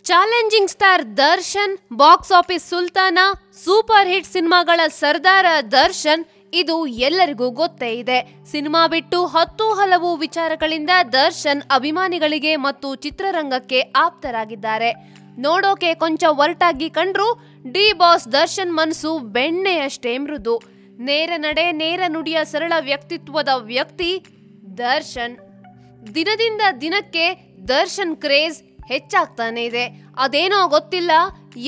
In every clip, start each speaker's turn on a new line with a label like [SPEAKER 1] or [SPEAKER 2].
[SPEAKER 1] Challenging star Darshan, box office ಸುಲ್ತಾನ, super hit ಸಿನಿಮಾಗಳ ಸರ್ದಾರ ದರ್ಶನ್ ಇದು ಎಲ್ಲರಿಗೂ ಗೊತ್ತೇ ಇದೆ. ಸಿನಿಮಾ ಬಿಟ್ಟು ಹಲವು ವಿಚಾರಗಳಿಂದ ದರ್ಶನ್ ಅಭಿಮಾನಿಗಳಿಗೆ ಮತ್ತು ಚಿತ್ರರಂಗಕ್ಕೆ ಆಪ್ತರಾಗಿದ್ದಾರೆ. ನೋಡೋಕೆ ಕೊಂಚ ಒರಟಾಗಿ ಕಂಡ್ರು ಡಿ ಬಾಸ್ ದರ್ಶನ್ ಮನಸ್ಸು ಬೆಣ್ಣೆಯಷ್ಟೇ ಮೃದು. ನೇರ ನಡೆ, ನೇರ ನುಡಿಯ ಸರಳ ವ್ಯಕ್ತಿತ್ವದ ವ್ಯಕ್ತಿ ದರ್ಶನ್. ದಿನದಿಂದ ದಿನಕ್ಕೆ ದರ್ಶನ್ ಕ್ರೇಜ್ ಹೆಚ್ಚಾಗ್ತಾನೆ ಇದೆ. ಅದೇನೋ ಗೊತ್ತಿಲ್ಲ,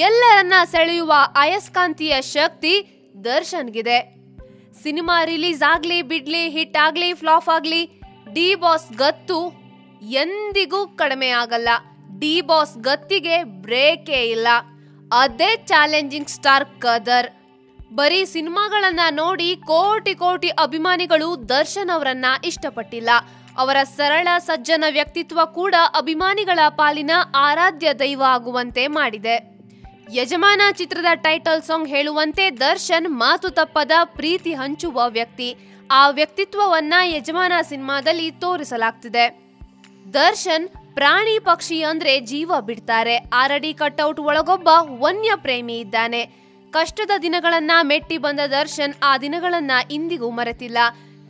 [SPEAKER 1] ಎಲ್ಲರನ್ನ ಸೆಳೆಯುವ ಅಯಸ್ಕಾಂತೀಯ ಶಕ್ತಿ ದರ್ಶನ್ಗಿದೆ. ಸಿನಿಮಾ ರಿಲೀಸ್ ಆಗ್ಲಿ ಬಿಡ್ಲಿ, ಹಿಟ್ ಆಗ್ಲಿ ಫ್ಲಾಪ್ ಆಗ್ಲಿ, ಡಿ ಬಾಸ್ ಗತ್ತು ಎಂದಿಗೂ ಕಡಿಮೆ ಆಗಲ್ಲ. ಡಿ ಬಾಸ್ ಗತ್ತಿಗೆ ಬ್ರೇಕೇ ಇಲ್ಲ. ಅದೇ ಚಾಲೆಂಜಿಂಗ್ ಸ್ಟಾರ್ ಕದರ್. ಬರೀ ಸಿನಿಮಾಗಳನ್ನ ನೋಡಿ ಕೋಟಿ ಅಭಿಮಾನಿಗಳು ದರ್ಶನ್ ಅವರನ್ನ ಇಷ್ಟಪಟ್ಟಿಲ್ಲ. ಅವರ ಸರಳ ಸಜ್ಜನ ವ್ಯಕ್ತಿತ್ವ ಕೂಡ ಅಭಿಮಾನಿಗಳ ಪಾಲಿನ ಆರಾಧ್ಯ ದೈವ ಆಗುವಂತೆ ಮಾಡಿದೆ. ಯಜಮಾನ ಚಿತ್ರದ ಟೈಟಲ್ ಸಾಂಗ್ ಹೇಳುವಂತೆ ದರ್ಶನ್ ಮಾತು ತಪ್ಪದ ಪ್ರೀತಿ ಹಂಚುವ ವ್ಯಕ್ತಿ. ಆ ವ್ಯಕ್ತಿತ್ವವನ್ನ ಯಜಮಾನ ಸಿನಿಮಾದಲ್ಲಿ ತೋರಿಸಲಾಗ್ತಿದೆ. ದರ್ಶನ್ ಪ್ರಾಣಿ ಪಕ್ಷಿ ಅಂದ್ರೆ ಜೀವ ಬಿಡ್ತಾರೆ. 6 ಅಡಿ ಕಟ್ಔಟ್ ಒಳಗೊಬ್ಬ ವನ್ಯ ಪ್ರೇಮಿ ಇದ್ದಾನೆ. ಕಷ್ಟದ ದಿನಗಳನ್ನ ಮೆಟ್ಟಿ ಬಂದ ದರ್ಶನ್ ಆ ದಿನಗಳನ್ನ ಇಂದಿಗೂ ಮರೆತಿಲ್ಲ.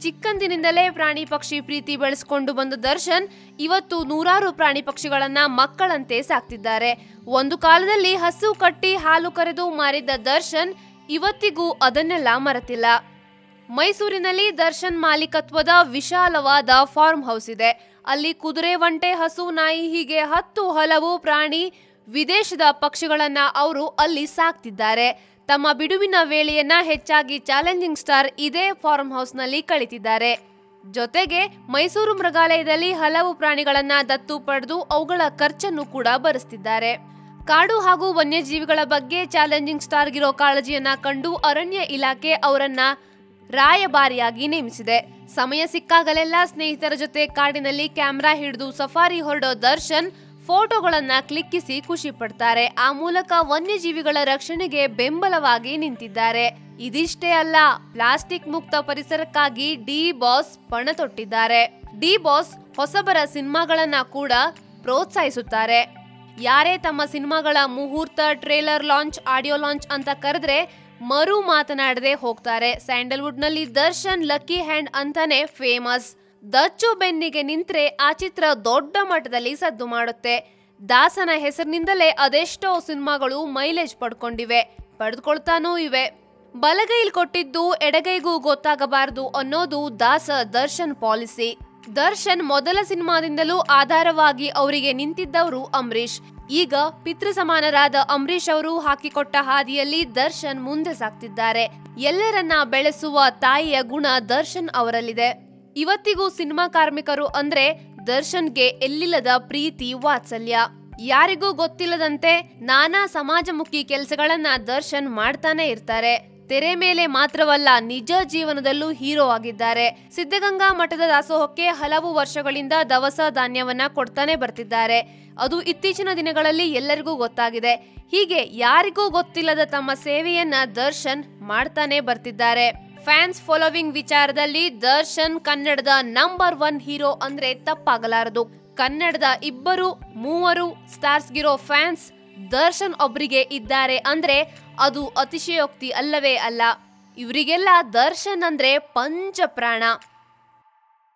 [SPEAKER 1] ಚಿಕ್ಕಂದಿನಿಂದಲೇ ಪ್ರಾಣಿ ಪಕ್ಷಿ ಪ್ರೀತಿ ಬೆಳೆಸಿಕೊಂಡು ಬಂದ ದರ್ಶನ್ ಇವತ್ತು ನೂರಾರು ಪ್ರಾಣಿ ಪಕ್ಷಿಗಳನ್ನ ಮಕ್ಕಳಂತೆ ಸಾಕ್ತಿದ್ದಾರೆ. ಒಂದು ಕಾಲದಲ್ಲಿ ಹಸು ಕಟ್ಟಿ ಹಾಲು ಕರೆದು ಮಾರಿದ್ದ ದರ್ಶನ್ ಇವತ್ತಿಗೂ ಅದನ್ನೆಲ್ಲ ಮರೆತಿಲ್ಲ. ಮೈಸೂರಿನಲ್ಲಿ ದರ್ಶನ್ ಮಾಲೀಕತ್ವದ ವಿಶಾಲವಾದ ಫಾರ್ಮ್ ಹೌಸ್ ಇದೆ. ಅಲ್ಲಿ ಕುದುರೆ, ಒಂಟೆ, ಹಸು, ನಾಯಿ ಹೀಗೆ ಹಲವು ಪ್ರಾಣಿ, ವಿದೇಶದ ಪಕ್ಷಿಗಳನ್ನ ಅವರು ಅಲ್ಲಿ ಸಾಕ್ತಿದ್ದಾರೆ. ತಮ್ಮ ಬಿಡುವಿನ ವೇಳೆಯನ್ನ ಹೆಚ್ಚಾಗಿ ಚಾಲೆಂಜಿಂಗ್ ಸ್ಟಾರ್ ಇದೇ ಫಾರ್ಮ್ ಹೌಸ್ ನಲ್ಲಿ ಕಳಿತಿದ್ದಾರೆ. ಜೊತೆಗೆ ಮೈಸೂರು ಮೃಗಾಲಯದಲ್ಲಿ ಹಲವು ಪ್ರಾಣಿಗಳನ್ನ ದತ್ತು ಪಡೆದು ಅವುಗಳ ಖರ್ಚನ್ನು ಕೂಡ ಭರಿಸ್ತಿದ್ದಾರೆ. ಕಾಡು ಹಾಗೂ ವನ್ಯಜೀವಿಗಳ ಬಗ್ಗೆ ಚಾಲೆಂಜಿಂಗ್ ಸ್ಟಾರ್ಗಿರೋ ಕಾಳಜಿಯನ್ನ ಕಂಡು ಅರಣ್ಯ ಇಲಾಖೆ ಅವರನ್ನ ರಾಯಭಾರಿಯಾಗಿ ನೇಮಿಸಿದೆ. ಸಮಯ ಸಿಕ್ಕಾಗಲೆಲ್ಲ ಸ್ನೇಹಿತರ ಜೊತೆ ಕಾಡಿನಲ್ಲಿ ಕ್ಯಾಮೆರಾ ಹಿಡಿದು ಸಫಾರಿ ಹೊರಡೋ ದರ್ಶನ್ ಫೋಟೋಗಳನ್ನ ಕ್ಲಿಕ್ಕಿಸಿ ಖುಷಿ ಪಡ್ತಾರೆ. ಆ ಮೂಲಕ ವನ್ಯಜೀವಿಗಳ ರಕ್ಷಣೆಗೆ ಬೆಂಬಲವಾಗಿ ನಿಂತಿದ್ದಾರೆ. ಇದಿಷ್ಟೇ ಅಲ್ಲ, ಪ್ಲಾಸ್ಟಿಕ್ ಮುಕ್ತ ಪರಿಸರಕ್ಕಾಗಿ ಡಿ ಬಾಸ್ ಪಣ ತೊಟ್ಟಿದ್ದಾರೆ. ಡಿ ಬಾಸ್ ಹೊಸಬರ ಸಿನಿಮಾಗಳನ್ನ ಕೂಡ ಪ್ರೋತ್ಸಾಹಿಸುತ್ತಾರೆ. ಯಾರೇ ತಮ್ಮ ಸಿನಿಮಾಗಳ ಮುಹೂರ್ತ, ಟ್ರೇಲರ್ ಲಾಂಚ್, ಆಡಿಯೋ ಲಾಂಚ್ ಅಂತ ಕರೆದ್ರೆ ಮರು ಮಾತನಾಡದೆ ಹೋಗ್ತಾರೆ. ಸ್ಯಾಂಡಲ್ವುಡ್ ನಲ್ಲಿ ದರ್ಶನ್ ಲಕ್ಕಿ ಹ್ಯಾಂಡ್ ಅಂತಾನೆ ಫೇಮಸ್. ದಚ್ಚು ಬೆನ್ನಿಗೆ ನಿಂತ್ರೆ ಆ ಚಿತ್ರ ದೊಡ್ಡ ಮಟ್ಟದಲ್ಲಿ ಸದ್ದು ಮಾಡುತ್ತೆ. ದಾಸನ ಹೆಸರಿನಿಂದಲೇ ಅದೆಷ್ಟೋ ಸಿನಿಮಾಗಳು ಮೈಲೇಜ್ ಪಡೆದುಕೊಳ್ತಾನೂ ಇವೆ. ಬಲಗೈಲ್ ಕೊಟ್ಟಿದ್ದು ಎಡಗೈಗೂ ಗೊತ್ತಾಗಬಾರದು ಅನ್ನೋದು ದರ್ಶನ್ ಪಾಲಿಸಿ. ದರ್ಶನ್ ಮೊದಲ ಸಿನಿಮಾದಿಂದಲೂ ಆಧಾರವಾಗಿ ಅವರಿಗೆ ನಿಂತಿದ್ದವರು ಅಂಬರೀಶ್. ಈಗ ಪಿತೃ ಸಮಾನರಾದ ಅಂಬರೀಶ್ ಅವರು ಹಾಕಿಕೊಟ್ಟ ಹಾದಿಯಲ್ಲಿ ದರ್ಶನ್ ಮುಂದೆ ಸಾಗ್ತಿದ್ದಾರೆ. ಎಲ್ಲರನ್ನ ಬೆಳೆಸುವ ತಾಯಿಯ ಗುಣ ದರ್ಶನ್ ಅವರಲ್ಲಿದೆ. ಇವತ್ತಿಗೂ ಸಿನಿಮಾ ಕಾರ್ಮಿಕರು ಅಂದ್ರೆ ದರ್ಶನ್ಗೆ ಎಲ್ಲಿಲ್ಲದ ಪ್ರೀತಿ, ವಾತ್ಸಲ್ಯ. ಯಾರಿಗೂ ಗೊತ್ತಿಲ್ಲದಂತೆ ನಾನಾ ಸಮಾಜಮುಖಿ ಕೆಲಸಗಳನ್ನ ದರ್ಶನ್ ಮಾಡ್ತಾನೆ ಇರ್ತಾರೆ. ತೆರೆ ಮೇಲೆ ಮಾತ್ರವಲ್ಲ, ನಿಜ ಜೀವನದಲ್ಲೂ ಹೀರೋ ಆಗಿದ್ದಾರೆ. ಸಿದ್ಧಗಂಗಾ ಮಠದ ದಾಸೋಹಕ್ಕೆ ಹಲವು ವರ್ಷಗಳಿಂದ ದವಸ ಧಾನ್ಯವನ್ನ ಕೊಡ್ತಾನೆ ಬರ್ತಿದ್ದಾರೆ. ಅದು ಇತ್ತೀಚಿನ ದಿನಗಳಲ್ಲಿ ಎಲ್ಲರಿಗೂ ಗೊತ್ತಾಗಿದೆ. ಹೀಗೆ ಯಾರಿಗೂ ಗೊತ್ತಿಲ್ಲದ ತಮ್ಮ ಸೇವೆಯನ್ನ ದರ್ಶನ್ ಮಾಡ್ತಾನೆ ಬರ್ತಿದ್ದಾರೆ. ಫ್ಯಾನ್ಸ್ ಫಾಲೋವಿಂಗ್ ವಿಚಾರದಲ್ಲಿ ದರ್ಶನ್ ಕನ್ನಡದ ನಂಬರ್ 1 ಹೀರೋ ಅಂದ್ರೆ ತಪ್ಪಾಗಲಾರದು. ಕನ್ನಡದ 2-3 ಸ್ಟಾರ್ಸ್ಗಿರೋ ಫ್ಯಾನ್ಸ್ ದರ್ಶನ್ ಒಬ್ರಿಗೆ ಇದ್ದಾರೆ ಅಂದ್ರೆ ಅದು ಅತಿಶಯೋಕ್ತಿ ಅಲ್ಲವೇ ಅಲ್ಲ. ಇವರಿಗೆಲ್ಲ ದರ್ಶನ್ ಅಂದ್ರೆ ಪಂಚ ಪ್ರಾಣ.